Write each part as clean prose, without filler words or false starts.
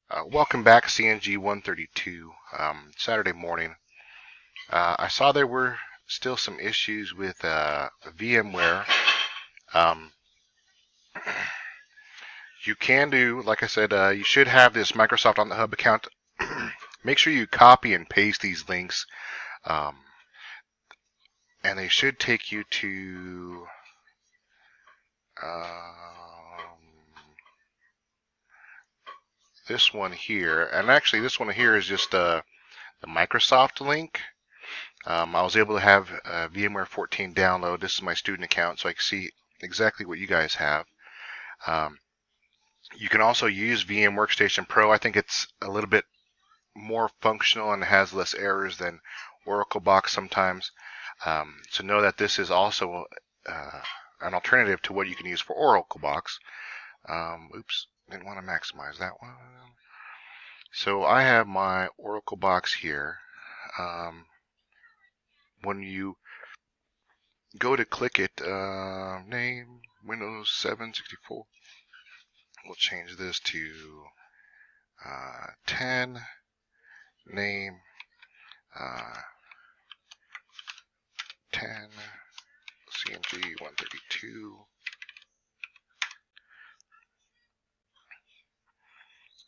Welcome back, CNG 132. Saturday morning. I saw there were still some issues with VMware. Um, you can do, like I said, you should have this Microsoft on the Hub account. Make sure you copy and paste these links, um, and they should take you to this one here. And actually, this one here is just the Microsoft link. I was able to have VMware 14 download. This is my student account, so I can see exactly what you guys have. You can also use VM Workstation Pro. I think it's a little bit more functional and has less errors than Oracle Box sometimes. So know that this is also an alternative to what you can use for Oracle Box. Oops, didn't want to maximize that one. So I have my Oracle Box here. When you go to click it, name Windows 7 64. We'll change this to 10, name 10, CNG 132.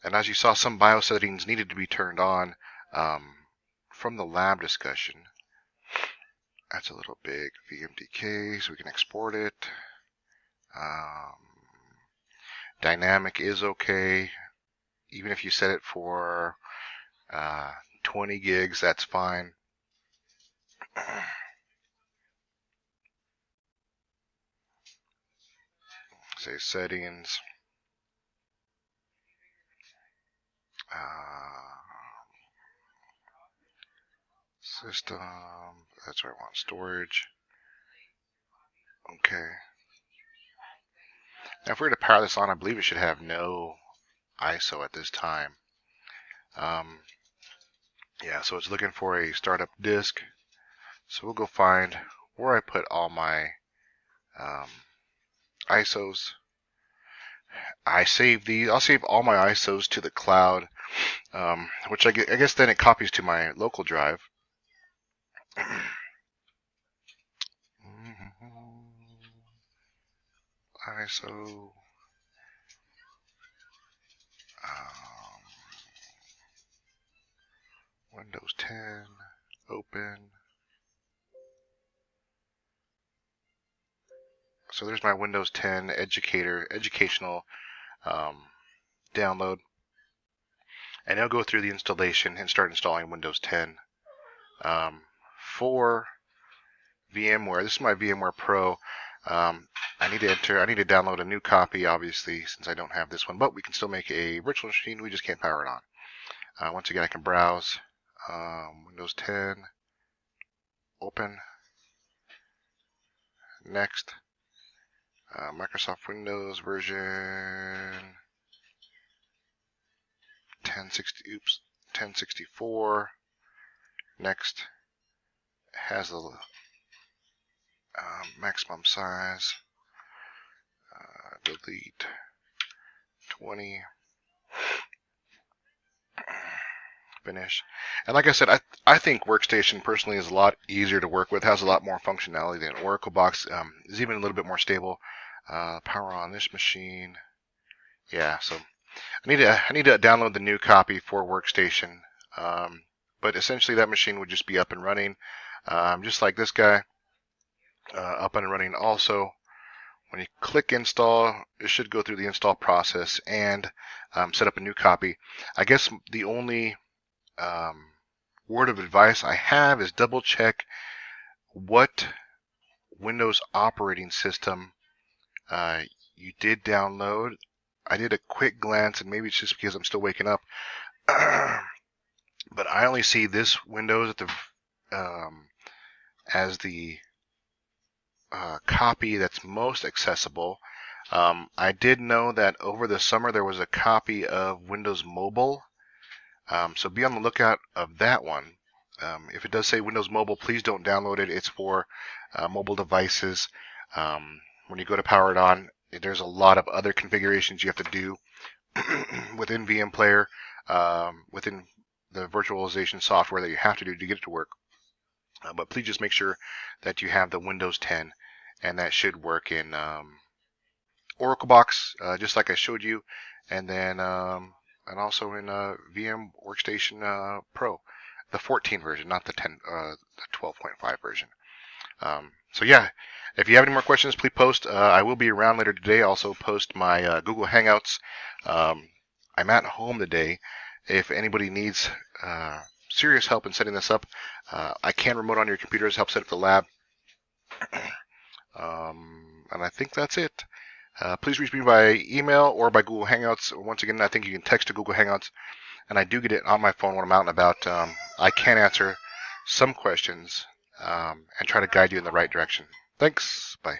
And as you saw, some BIOS settings needed to be turned on from the lab discussion. That's a little big, VMDK, so we can export it. Dynamic is okay. Even if you set it for 20 gigs, that's fine. Say settings. System. That's where I want storage. Okay. Now, if we were to power this on, I believe it should have no ISO at this time. Yeah, so it's looking for a startup disk. So we'll go find where I put all my ISOs. I save these. I'll save all my ISOs to the cloud, which I guess then it copies to my local drive. ISO. Windows 10. Open. So there's my Windows 10 educational download. And it'll go through the installation and start installing Windows 10. For VMware, this is my VMware Pro. I need to download a new copy, obviously, since I don't have this one, but we can still make a virtual machine. We just can't power it on. Once again, I can browse Windows 10, open, next, Microsoft Windows version 1064. Next, has the maximum size. Delete 20. Finish. And like I said, I think Workstation personally is a lot easier to work with, has a lot more functionality than Oracle Box, is even a little bit more stable. Power on this machine. Yeah, so I need to download the new copy for Workstation. But essentially that machine would just be up and running, just like this guy, up and running also. When you click install, it should go through the install process and set up a new copy. I guess the only word of advice I have is double check what Windows operating system you did download. I did a quick glance, and maybe it's just because I'm still waking up, but I only see this Windows at the as the copy that's most accessible. I did know that over the summer there was a copy of Windows Mobile, so be on the lookout of that one. If it does say Windows Mobile, please don't download it. It's for mobile devices. When you go to power it on, there's a lot of other configurations you have to do within VM Player. within the virtualization software that you have to do to get it to work. But please just make sure that you have the Windows 10, and that should work in Oracle Box, just like I showed you, and then and also in VM Workstation Pro, the 14 version, not the 12.5 version. So yeah, if you have any more questions, please post. I will be around later today. Also post my Google Hangouts. I'm at home today. If anybody needs serious help in setting this up, I can remote on your computers, help set up the lab. And I think that's it. Please reach me by email or by Google Hangouts. Once again, I think you can text to Google Hangouts, and I do get it on my phone when I'm out and about. I can answer some questions and try to guide you in the right direction. Thanks. Bye.